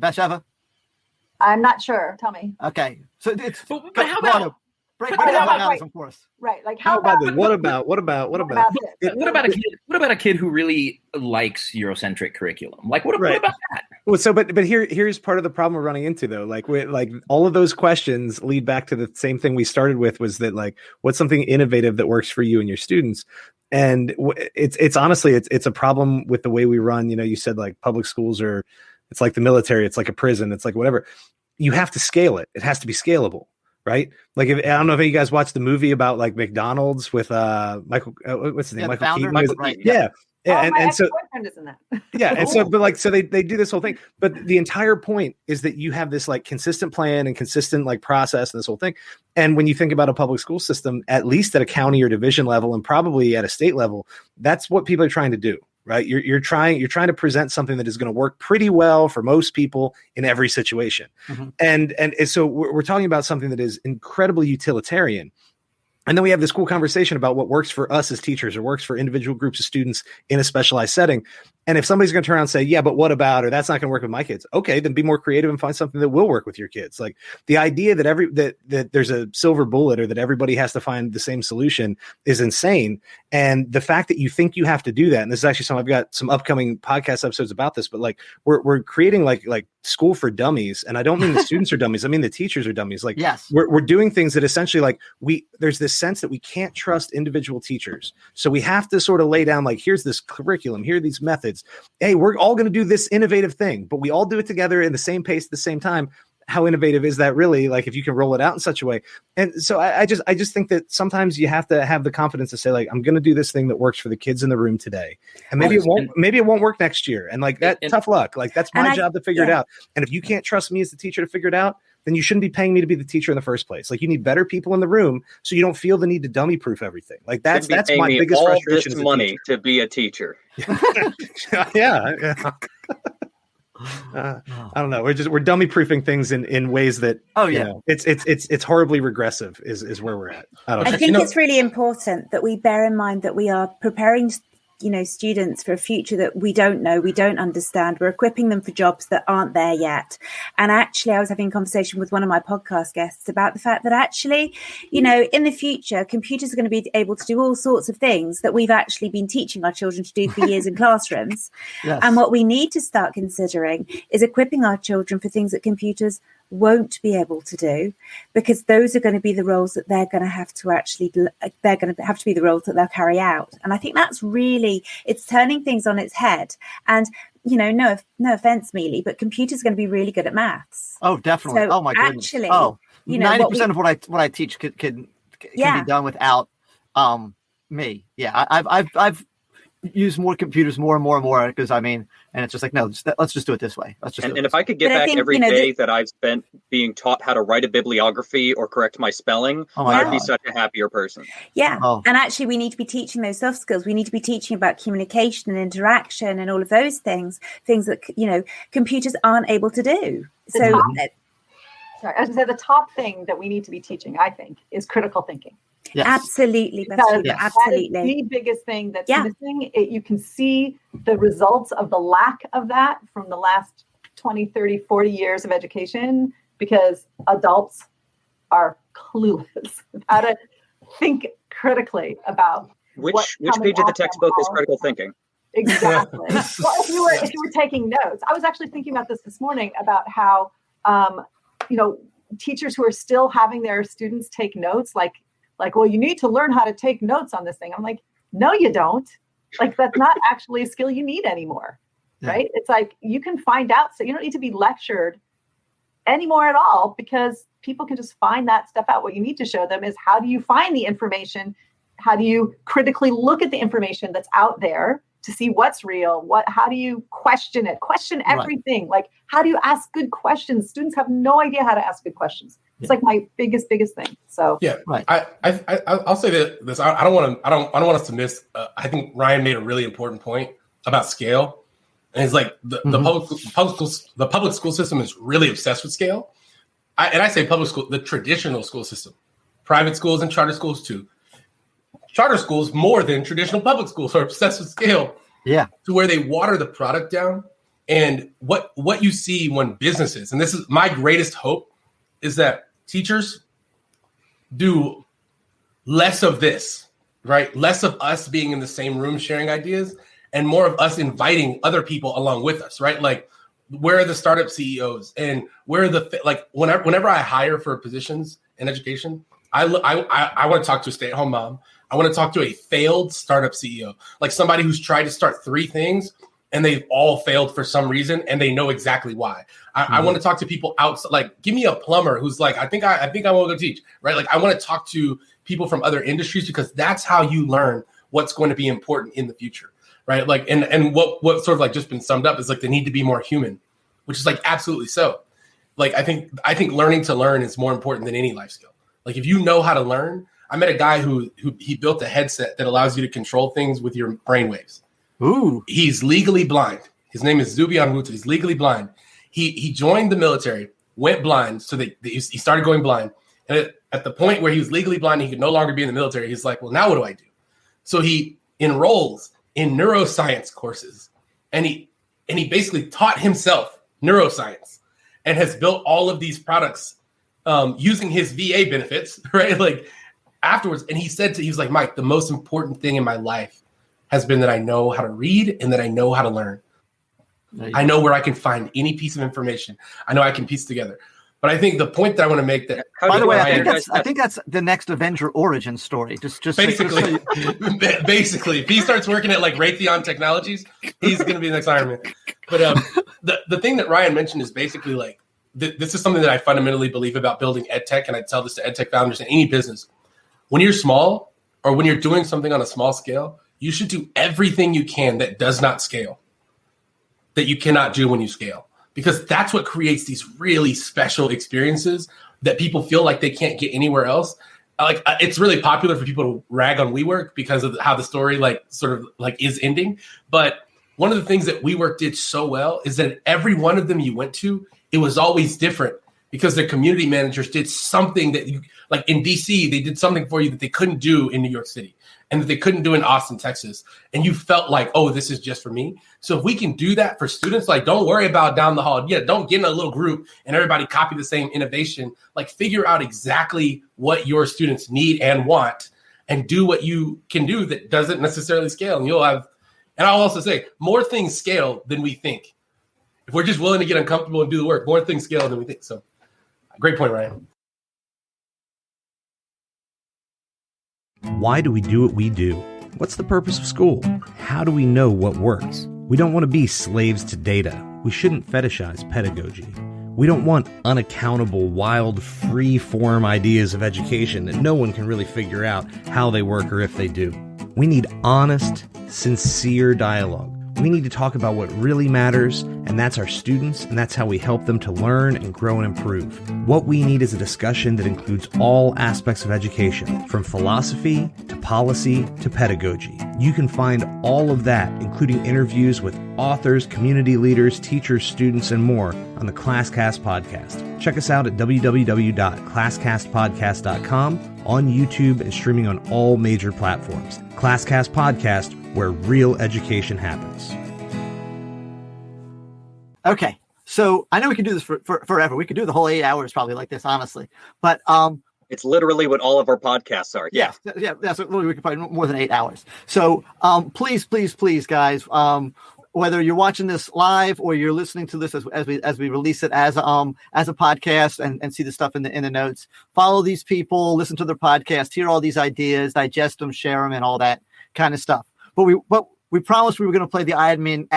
Batsheva? I'm not sure. Tell me. Okay. So it's but how about break down aboutism for us. Right. Like how about this? What about what about a kid who really likes Eurocentric curriculum? Like what about that? Well, so but here's part of the problem we're running into though. Like all of those questions lead back to the same thing we started with, was that like, what's something innovative that works for you and your students? And it's honestly it's a problem with the way we run. You know, you said like public schools it's like the military, it's like a prison, it's like whatever. You have to scale it. It has to be scalable. Right? Like, I don't know if you guys watched the movie about like McDonald's with Michael, what's his name? Michael Keaton. Right. Yeah. And so boyfriend is in that. Yeah. And so, but like, so they do this whole thing, but the entire point is that you have this like consistent plan and consistent like process and this whole thing. And when you think about a public school system, at least at a county or division level, and probably at a state level, that's what people are trying to do. Right. You're trying to present something that is going to work pretty well for most people in every situation. And so we're talking about something that is incredibly utilitarian. And then we have this cool conversation about what works for us as teachers or works for individual groups of students in a specialized setting. And if somebody's going to turn around and say, yeah, but what about, or that's not going to work with my kids. Okay, then be more creative and find something that will work with your kids. Like the idea that that there's a silver bullet or that everybody has to find the same solution is insane. And the fact that you think you have to do that, and this is actually I've got some upcoming podcast episodes about this, but like we're creating like school for dummies. And I don't mean the students are dummies. I mean the teachers are dummies. Like yes, we're doing things that essentially like there's this sense that we can't trust individual teachers. So we have to sort of lay down like, here's this curriculum, here are these methods. Hey, we're all going to do this innovative thing, but we all do it together in the same pace at the same time. how innovative is that really? Like, if you can roll it out in such a way. And so I just think that sometimes you have to have the confidence to say, like, I'm going to do this thing that works for the kids in the room today. And maybe it won't work next year. And like that, tough luck. Like, that's my job to figure it out. And if you can't trust me as the teacher to figure it out, then you shouldn't be paying me to be the teacher in the first place. Like, you need better people in the room so you don't feel the need to dummy proof everything. Like, that's my biggest frustration. This money to be a teacher. Yeah. I don't know. We're dummy proofing things in ways that it's horribly regressive is where we're at. I think it's really important that we bear in mind that we are preparing students for a future that we don't know, we don't understand. We're equipping them for jobs that aren't there yet. And actually, I was having a conversation with one of my podcast guests about the fact that actually, in the future, computers are going to be able to do all sorts of things that we've actually been teaching our children to do for years in classrooms. Yes. And what we need to start considering is equipping our children for things that computers won't be able to do, because those are going to be the roles that they're going to have to be the roles that they'll carry out. And I think that's really, it's turning things on its head. And no offense, Mealey, but computers are going to be really good at maths. Oh, definitely. So oh my goodness. Actually, 90% of what I teach can be done without me. Yeah, I've used more computers more and more because and it's just like, no, let's just do it this way. And if I could get back every day that I've spent being taught how to write a bibliography or correct my spelling, I'd be such a happier person. Yeah. And actually, we need to be teaching those soft skills. We need to be teaching about communication and interaction and all of those things that, computers aren't able to do. I was going to say the top thing that we need to be teaching, I think, is critical thinking. Yes. Absolutely. Because absolutely. That is the biggest thing that's missing. You can see the results of the lack of that from the last 20, 30, 40 years of education, because adults are clueless how to think critically about which page of the textbook is critical thinking. Exactly. Well, if you were taking notes, I was actually thinking about this morning about how, teachers who are still having their students take notes, like, well, you need to learn how to take notes on this thing. I'm like, no, you don't. Like, that's not actually a skill you need anymore, right? It's like, you can find out, so you don't need to be lectured anymore at all, because people can just find that stuff out. What you need to show them is, how do you find the information? How do you critically look at the information that's out there to see what's real? How do you question it? Question everything. Right. Like, how do you ask good questions? Students have no idea how to ask good questions. It's like my biggest thing. So right. I'll say this. I don't want us to miss. I think Ryan made a really important point about scale, and it's like the public school system is really obsessed with scale. I say public school, the traditional school system, private schools and charter schools too. Charter schools, more than traditional public schools, are obsessed with scale. Yeah, to where they water the product down. And what you see when businesses, and this is my greatest hope, is that teachers do less of this, right? Less of us being in the same room sharing ideas, and more of us inviting other people along with us, right? Like, where are the startup CEOs, and where are whenever I hire for positions in education, I want to talk to a stay-at-home mom. I want to talk to a failed startup CEO, like somebody who's tried to start 3 things and they've all failed for some reason, and they know exactly why. I want to talk to people outside. Like, give me a plumber who's like, I think I want to go teach, right? Like, I want to talk to people from other industries, because that's how you learn what's going to be important in the future, right? Like, and what sort of like just been summed up is like the need to be more human, which is like absolutely so. Like, I think learning to learn is more important than any life skill. Like, if you know how to learn, I met a guy who he built a headset that allows you to control things with your brainwaves. Ooh. He's legally blind. His name is Zubian Wuta. He's legally blind. He joined the military, went blind, so he started going blind. And at the point where he was legally blind, he could no longer be in the military. He's like, well, now what do I do? So he enrolls in neuroscience courses, and he basically taught himself neuroscience, and has built all of these products using his VA benefits, right? Like, afterwards. And he was like, Mike, the most important thing in my life has been that I know how to read and that I know how to learn. I know where I can find any piece of information. I know I can piece together. But I think the point that I want to make that, by the way, I think that's the next Avenger origin story. Just basically, basically, if he starts working at like Raytheon Technologies, he's going to be the next Iron Man. But the thing that Ryan mentioned is basically like, this is something that I fundamentally believe about building ed tech, and I tell this to ed tech founders in any business. When you're small or when you're doing something on a small scale, you should do everything you can that does not scale, that you cannot do when you scale, because that's what creates these really special experiences that people feel like they can't get anywhere else. Like, it's really popular for people to rag on WeWork because of how the story is ending. But one of the things that WeWork did so well is that every one of them you went to, it was always different because their community managers did something that like in DC, they did something for you that they couldn't do in New York City and that they couldn't do in Austin, Texas. And you felt like, oh, this is just for me. So if we can do that for students, like, don't worry about down the hall. Yeah, don't get in a little group and everybody copy the same innovation. Like, figure out exactly what your students need and want and do what you can do that doesn't necessarily scale. And you'll have, and I'll also say, more things scale than we think. If we're just willing to get uncomfortable and do the work, more things scale than we think. So, great point, Ryan. Why do we do what we do? What's the purpose of school? How do we know what works? We don't want to be slaves to data. We shouldn't fetishize pedagogy. We don't want unaccountable, wild, free-form ideas of education that no one can really figure out how they work or if they do. We need honest, sincere dialogue. We need to talk about what really matters, and that's our students, and that's how we help them to learn and grow and improve. What we need is a discussion that includes all aspects of education, from philosophy to policy to pedagogy. You can find all of that, including interviews with authors, community leaders, teachers, students, and more on the ClassCast podcast. Check us out at www.classcastpodcast.com, on YouTube, and streaming on all major platforms. ClassCast Podcast, where real education happens. Okay, so I know we can do this for forever. We could do the whole 8 hours probably like this, honestly. But it's literally what all of our podcasts are. Yeah, that's what we could probably more than 8 hours. So please, guys, whether you're watching this live or you're listening to this as we release it as a podcast and see the stuff in the notes, follow these people, listen to their podcast, hear all these ideas, digest them, share them, and all that kind of stuff. But we promised we were going to play the admin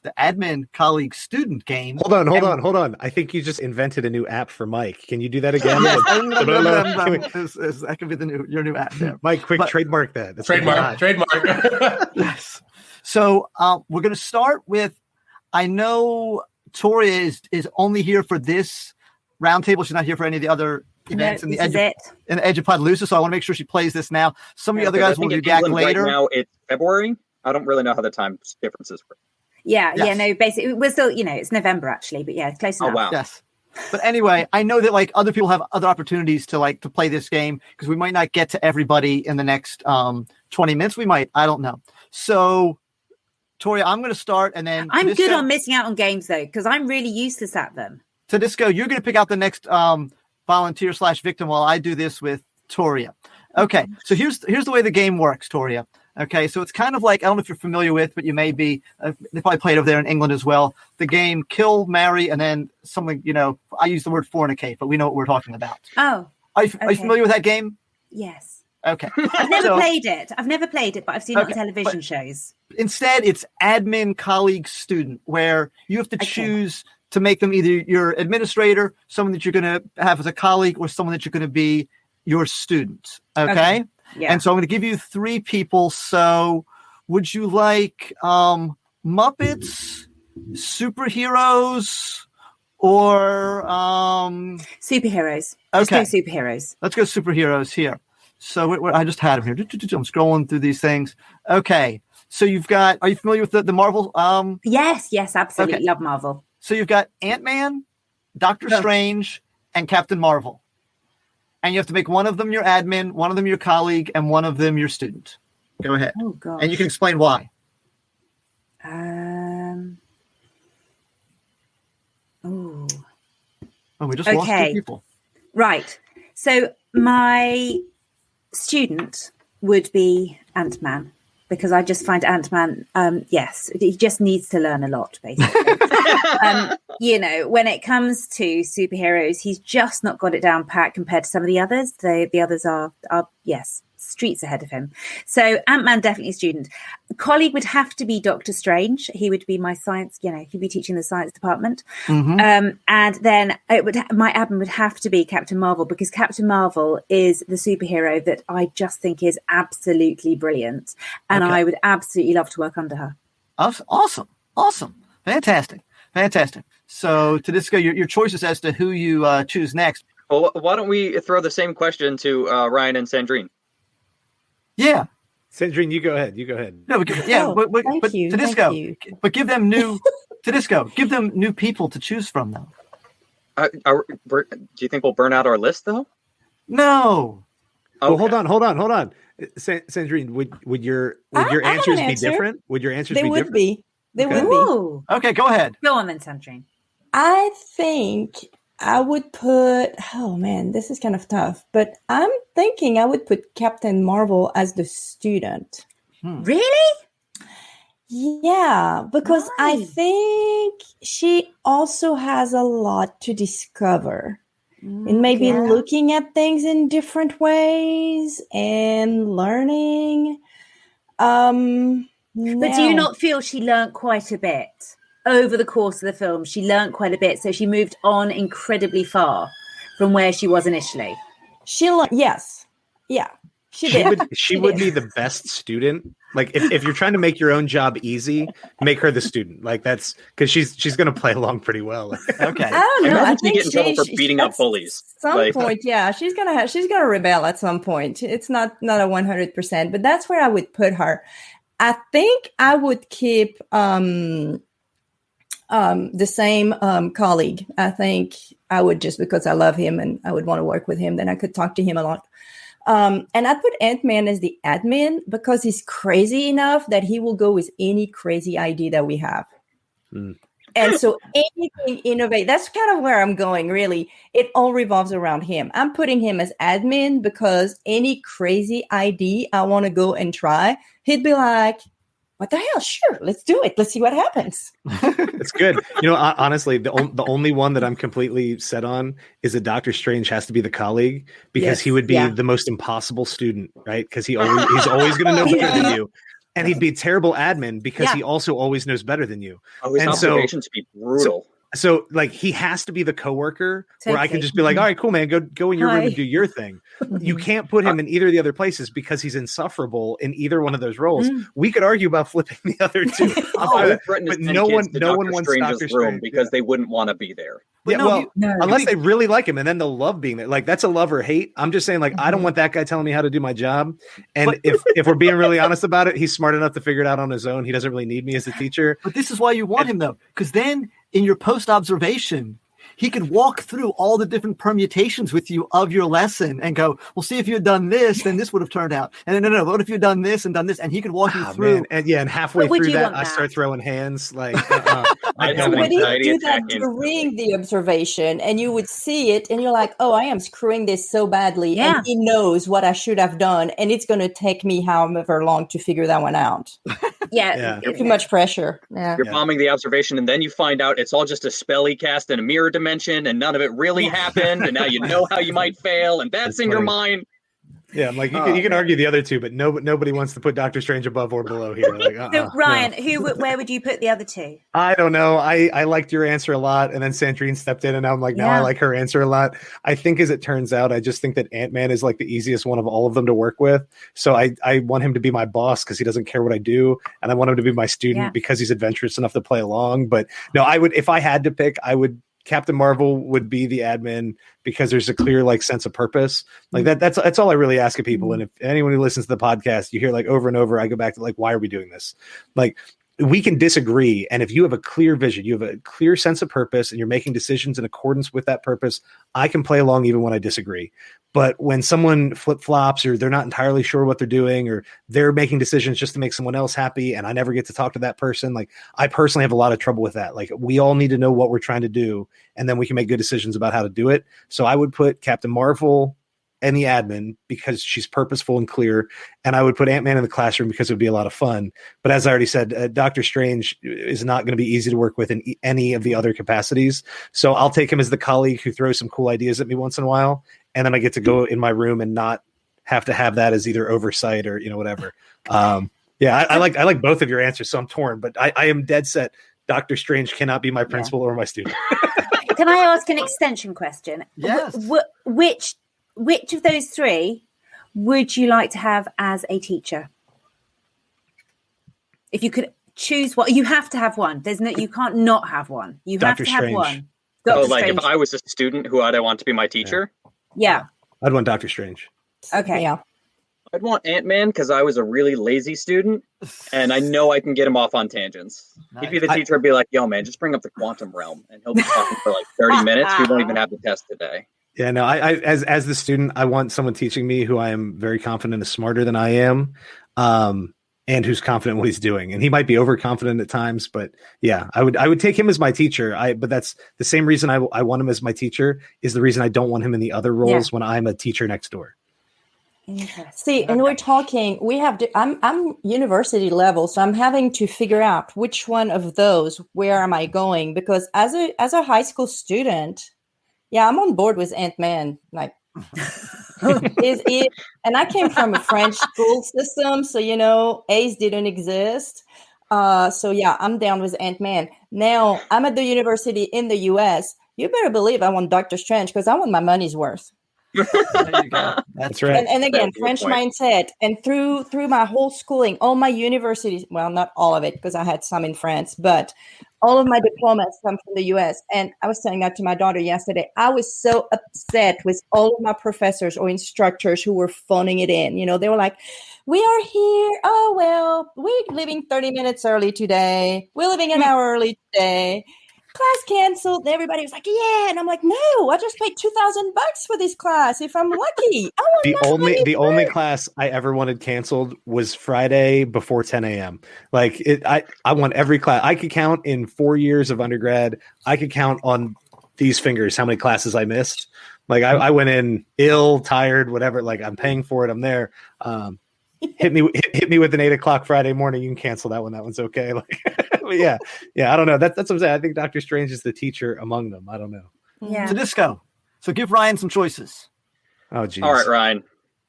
the admin colleague student game. Hold on. I think you just invented a new app for Mike. Can you do that again? Yes, that could be your new app there. Mike, quick, trademark that. That's trademark. Yes. So we're going to start with, I know Toria is only here for this roundtable. She's not here for any of the other events in the Edupodlooza, so I want to make sure she plays this now. Some of the other guys will be back later. Right now it's February. I don't really know how the time differences work. Basically we're still, it's November actually, but yeah, it's close enough. Oh wow. Yes. But anyway, I know that like other people have other opportunities to play this game because we might not get to everybody in the next 20 minutes. We might, I don't know. So Toria, I'm going to start, and then I'm good on missing out on games though, because I'm really useless at them. Tudisco, you're going to pick out the next volunteer/victim while I do this with Toria. Okay, so here's the way the game works, Toria. Okay, so it's kind of like, I don't know if you're familiar with, but you may be, they probably played over there in England as well, the game kill, marry, and then something, I use the word fornicate, but we know what we're talking about. Oh. Are you familiar with that game? Yes. Okay. I've never played it, but I've seen it on television shows. Instead, it's admin, colleague, student, where you have to choose to make them either your administrator, someone that you're going to have as a colleague, or someone that you're going to be your student. Okay? Yeah. And so I'm going to give you 3 people. So would you like Muppets, superheroes, or superheroes? Okay. Let's go superheroes. Let's go superheroes here. So I just had them here. I'm scrolling through these things. Okay. So you've got, are you familiar with the Marvel? Yes, absolutely. Okay. Love Marvel. So you've got Ant-Man, Doctor Strange, and Captain Marvel. And you have to make one of them your admin, one of them your colleague, and one of them your student. Go ahead. Oh, God. And you can explain why. Oh, we just lost 2 people. Right. So my student would be Ant-Man, because I just find Ant-Man, he just needs to learn a lot, basically. When it comes to superheroes, he's just not got it down pat compared to some of the others. The others are streets ahead of him. So Ant-Man, definitely student. Colleague would have to be Dr. Strange. He would be my science, he'd be teaching the science department. And then my admin would have to be Captain Marvel, because Captain Marvel is the superhero that I just think is absolutely brilliant. And I would absolutely love to work under her. Awesome. Fantastic. So, Tudisco, your choices as to who you choose next. Well, why don't we throw the same question to Ryan and Sandrine? Yeah. Sandrine, you go ahead. No, but Tudisco, but give them new Tudisco. Give them new people to choose from, though. Do you think we'll burn out our list, though? No. Okay. Well, hold on. Sandrine, would your answers be different? Would your answers be different? They would be. Okay, go ahead. Go on then, Sandrine. I think I would put, this is kind of tough, but I'm thinking I would put Captain Marvel as the student. Really? Yeah, because I think she also has a lot to discover. And maybe looking at things in different ways and learning. But do you not feel she learned quite a bit? Over the course of the film, she learned quite a bit. So she moved on incredibly far from where she was initially. She learned, yes. Yeah, she did. She would be the best student. Like if you're trying to make your own job easy, make her the student. Like that's because she's going to play along pretty well. Okay. I don't know. I think get in trouble for beating up bullies. Some point, yeah, she's gonna rebel at some point. It's not a 100%, but that's where I would put her. I think I would keep the same colleague. I think I would, just because I love him and I would want to work with him, then I could talk to him a lot. And I'd put Ant-Man as the admin because he's crazy enough that he will go with any crazy idea that we have. And so anything innovate, that's kind of where I'm going, really. It all revolves around him. I'm putting him as admin because any crazy idea I want to go and try, he'd be like, what the hell? Sure, let's do it. Let's see what happens. It's good. Honestly, the only one that I'm completely set on is that Dr. Strange has to be the colleague, because he would be the most impossible student, right? Because he's always going to know better than you. And he'd be a terrible admin because he also always knows better than you. Oh, his observations be brutal. So like he has to be the coworker where I can just be like, all right, cool, man, go in your room and do your thing. You can't put him in either of the other places because he's insufferable in either one of those roles. We could argue about flipping the other two. But no one wants Dr. Strange because they wouldn't want to be there. Unless they really like him, and then they'll love being there. Like that's a love or hate. I'm just saying, like, I don't want that guy telling me how to do my job. And if we're being really honest about it, he's smart enough to figure it out on his own. He doesn't really need me as a teacher. But this is why you want him, though, because then in your post-observation, he could walk through all the different permutations with you of your lesson and go, well, see, if you had done this, then this would have turned out. And then, no, what if you had done this and done this? And he could walk you through. Man. And halfway through that, I start throwing hands. Like, I would do that during the observation, and you would see it, and you're like, oh, I am screwing this so badly. Yeah. And he knows what I should have done, and it's going to take me however long to figure that one out. Too much pressure. You're bombing the observation, and then you find out it's all just a spell he cast in a mirror dimension, and none of it really happened, and now you know how you might fail, and that's in your mind. Yeah, I'm like you can argue the other two, but nobody wants to put Doctor Strange above or below here. Like, so Ryan, where would you put the other two? I don't know. I liked your answer a lot, and then Sandrine stepped in, and I'm like, now I like her answer a lot. I think, as it turns out, I just think that Ant-Man is like the easiest one of all of them to work with. So I want him to be my boss because he doesn't care what I do, and I want him to be my student because he's adventurous enough to play along. But no, I would, if I had to pick, Captain Marvel would be the admin because there's a clear sense of purpose. Like that's all I really ask of people. And if anyone who listens to the podcast, you hear over and over, I go back to why are we doing this? Like, we can disagree. And if you have a clear vision, you have a clear sense of purpose, and you're making decisions in accordance with that purpose, I can play along even when I disagree. But when someone flip-flops, or they're not entirely sure what they're doing, or they're making decisions just to make someone else happy, and I never get to talk to that person, I personally have a lot of trouble with that. We all need to know what we're trying to do, and then we can make good decisions about how to do it. So I would put Captain Marvel and the admin because she's purposeful and clear, and I would put Ant-Man in the classroom because it would be a lot of fun. But as I already said, Doctor Strange is not going to be easy to work with in any of the other capacities. So I'll take him as the colleague who throws some cool ideas at me once in a while, and then I get to go in my room and not have to have that as either oversight or whatever. I like both of your answers, so I'm torn. But I am dead set. Dr. Strange cannot be my principal or my student. Can I ask an extension question? Yes. Which of those three would you like to have as a teacher? If you could choose one, you have to have one. You can't not have one. You Dr. have to have one. If I was a student, who would I want to be my teacher? Yeah. I'd want Dr. Strange. Okay. Yeah. I'd want Ant-Man because I was a really lazy student, and I know I can get him off on tangents. Nice. He'd be the teacher. I'd be like, "Yo, man, just bring up the quantum realm," and he'll be talking for like 30 minutes. We won't even have the test today. Yeah, no. I as the student, I want someone teaching me who I am very confident is smarter than I am, and who's confident in what he's doing. And he might be overconfident at times, but yeah, I would take him as my teacher. But that's the same reason I want him as my teacher is the reason I don't want him in the other roles when I'm a teacher next door. See, and we're talking, I'm university level, so I'm having to figure out which one of those, where am I going? Because as a high school student, I'm on board with Ant-Man. Like, and I came from a French school system, so, A's didn't exist. I'm down with Ant-Man. Now, I'm at the university in the US. You better believe I want Dr. Strange because I want my money's worth. There you go. That's right. And again, French mindset. And through my whole schooling, all my universities, well, not all of it because I had some in France, but all of my diplomas come from the US. And I was telling that to my daughter yesterday. I was so upset with all of my professors or instructors who were phoning it in. They were like, we are here. Oh, well, we're leaving 30 minutes early today. We're leaving an hour early today. Class canceled. And everybody was like, yeah. And I'm like, no, I just paid $2,000 for this class. If I'm lucky, I want the only class I ever wanted canceled was Friday before 10 a.m. Like I want every class. I could count in 4 years of undergrad. I could count on these fingers how many classes I missed. Like I went in ill, tired, whatever. Like I'm paying for it. I'm there. Hit me with an 8 o'clock Friday morning. You can cancel that one. That one's okay. Like, yeah. I don't know. That's what I'm saying. I think Dr. Strange is the teacher among them. I don't know. Yeah. Tudisco. So give Ryan some choices. Oh, geez. All right, Ryan.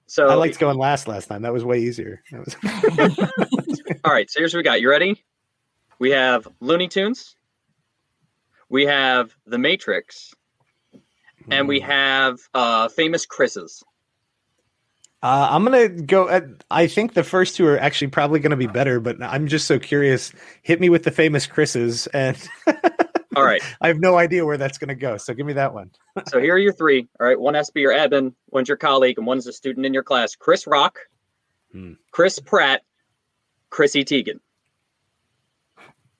So I liked going last time. That was way easier. All right. So here's what we got. You ready? We have Looney Tunes. We have The Matrix. And we have famous Chris's. I'm going to go I think the first two are actually probably going to be better, but I'm just so curious. Hit me with the famous Chris's and all right. I have no idea where that's going to go. So give me that one. So here are your three. All right. One has to be your admin, one's your colleague, and one's a student in your class. Chris Rock, Chris Pratt, Chrissy Teigen.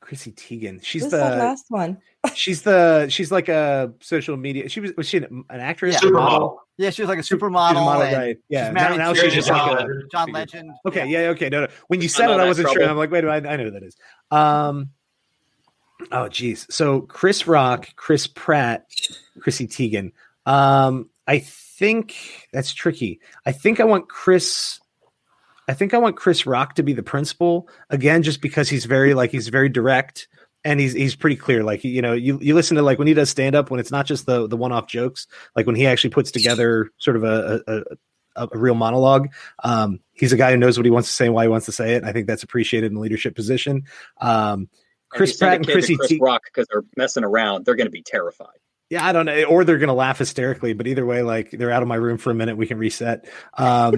Chrissy Teigen. She's Who's the last one. She's like a social media. Was she an actress? Yeah. Supermodel? Yeah, she was like a supermodel. Right. Yeah. She's married now to she's just like John Legend. Okay. Yeah. Okay. No. When you said it, I wasn't sure. I'm like, wait, I know who that is. Oh, geez. So Chris Rock, Chris Pratt, Chrissy Teigen. I think that's tricky. I think I want Chris Rock to be the principal again, just because he's very direct and he's pretty clear. Like, you listen to like when he does stand up, when it's not just the one-off jokes, like when he actually puts together sort of a real monologue. He's a guy who knows what he wants to say and why he wants to say it. And I think that's appreciated in a leadership position. Chris Pratt and Chrissy Chris Rock, because they're messing around, they're going to be terrified. Yeah, I don't know. Or they're going to laugh hysterically, but either way, like they're out of my room for a minute. We can reset. I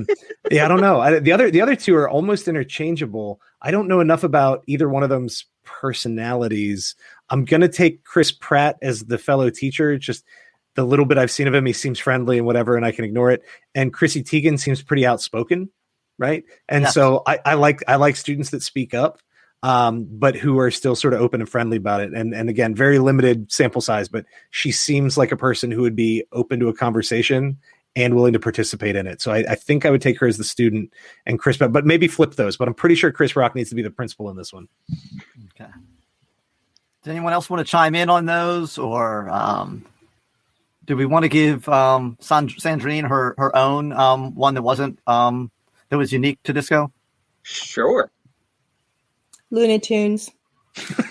don't know. The other two are almost interchangeable. I don't know enough about either one of them's personalities. I'm going to take Chris Pratt as the fellow teacher. Just the little bit I've seen of him, he seems friendly and whatever, and I can ignore it. And Chrissy Teigen seems pretty outspoken, right? And so I like students that speak up. But who are still sort of open and friendly about it. And again, very limited sample size, but she seems like a person who would be open to a conversation and willing to participate in it. So I think I would take her as the student and Chris, but maybe flip those, but I'm pretty sure Chris Rock needs to be the principal in this one. Okay. Does anyone else want to chime in on those, or do we want to give Sandrine her own one that wasn't that was unique to Disco? Sure. Looney Tunes.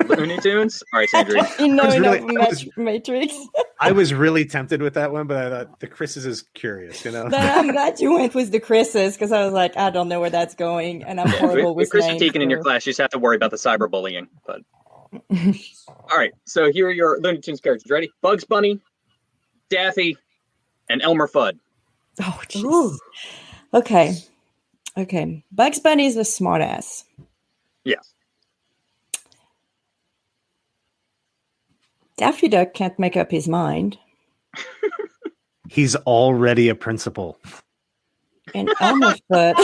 Looney Tunes? All right, Sandrine. Matrix. I was really tempted with that one, but I thought the Chris's is curious, you know? No, I'm glad you went with the Chris's because I was like, I don't know where that's going, and I'm horrible with Chris names. is taking in your class. You just have to worry about the cyberbullying. But all right, so here are your Looney Tunes characters. Ready? Bugs Bunny, Daffy, and Elmer Fudd. Oh, jeez. Okay. Bugs Bunny is a smartass. Yes. Daffy Duck can't make up his mind. He's already a principal. And Elmer Fudd.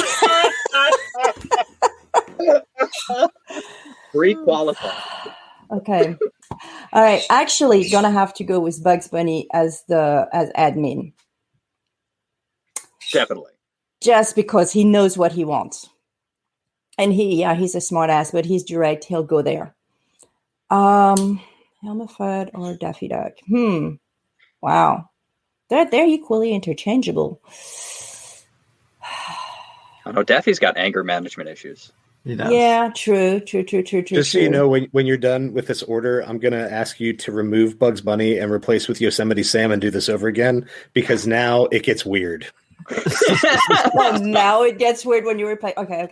Pre-qualified. Okay. All right. Actually, gonna have to go with Bugs Bunny as admin. Definitely. Just because he knows what he wants. And he's a smart ass, but he's direct. He'll go there. Elmer Fudd or Daffy Duck? Wow. They're equally interchangeable. I know Daffy's got anger management issues. Yeah, true. Just so you know, when you're done with this order, I'm going to ask you to remove Bugs Bunny and replace with Yosemite Sam and do this over again, because now it gets weird. Well, now it gets weird when you replay. Okay.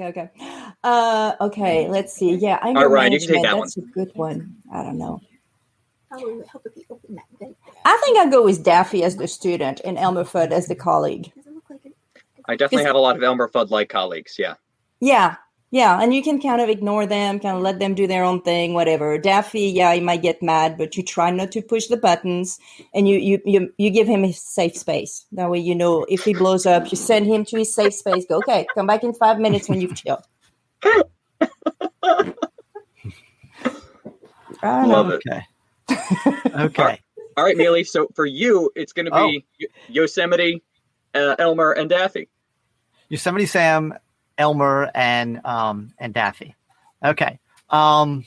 Okay, let's see. Yeah, I know. All right, you can take that That's a good one. I don't know. I think I'll go with Daffy as the student and Elmer Fudd as the colleague. I definitely have a lot of Elmer Fudd-like colleagues, yeah. Yeah, and you can kind of ignore them, kind of let them do their own thing, whatever. Daffy, he might get mad, but you try not to push the buttons, and you give him his safe space. That way, you know, if he blows up, you send him to his safe space. Go, okay, come back in 5 minutes when you've chilled. Love it. Okay. All right, Mealey. So for you, it's going to be Yosemite, Elmer, and Daffy. Yosemite Sam, Elmer, and Daffy. Okay. Well,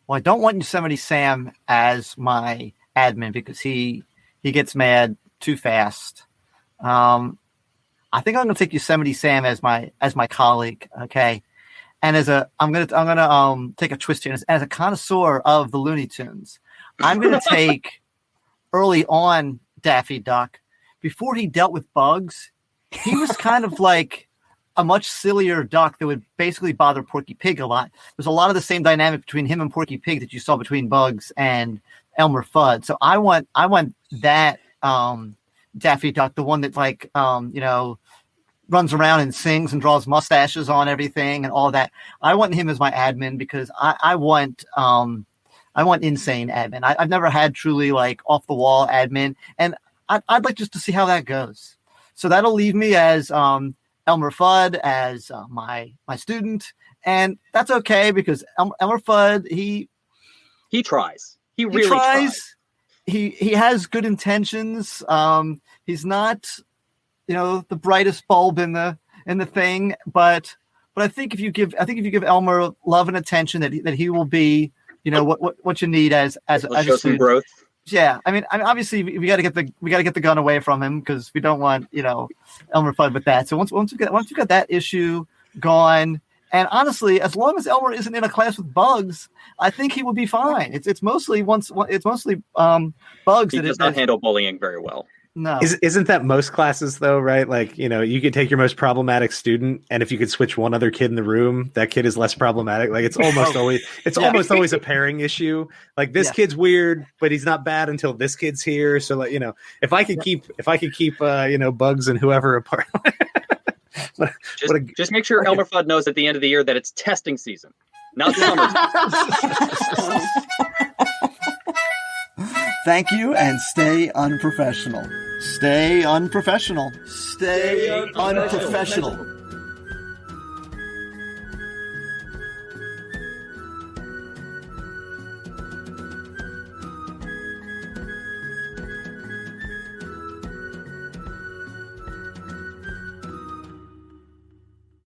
I don't want Yosemite Sam as my admin because he gets mad too fast. I think I'm going to take Yosemite Sam as my colleague. Okay. And I'm gonna take a twist here. As a connoisseur of the Looney Tunes, I'm gonna take early on Daffy Duck. Before he dealt with bugs, he was kind of like a much sillier duck that would basically bother Porky Pig a lot. There's a lot of the same dynamic between him and Porky Pig that you saw between Bugs and Elmer Fudd. So I want that Daffy Duck, the one that runs around and sings and draws mustaches on everything and all that. I want him as my admin because I want insane admin. I've never had truly like off the wall admin, and I'd like just to see how that goes. So that'll leave me as Elmer Fudd as my student, and that's okay because Elmer Fudd he tries. He really tries. He has good intentions. He's not the brightest bulb in the thing, but I think if you give Elmer love and attention, that he will be what you need as show some growth. Yeah, I mean obviously we got to get the gun away from him because we don't want Elmer Fudd with that. So once we've got that issue gone, and honestly, as long as Elmer isn't in a class with bugs, I think he will be fine. It's mostly bugs. He does not handle bullying very well. No. Isn't that most classes though, right? Like, you could take your most problematic student, and if you could switch one other kid in the room, that kid is less problematic. Like it's almost always a pairing issue. Like this kid's weird, but he's not bad until this kid's here. So like, if I could keep Bugs and whoever apart. Just make sure Elmer Fudd knows at the end of the year that it's testing season, not summer. Thank you, and stay unprofessional. Stay unprofessional. Stay unprofessional.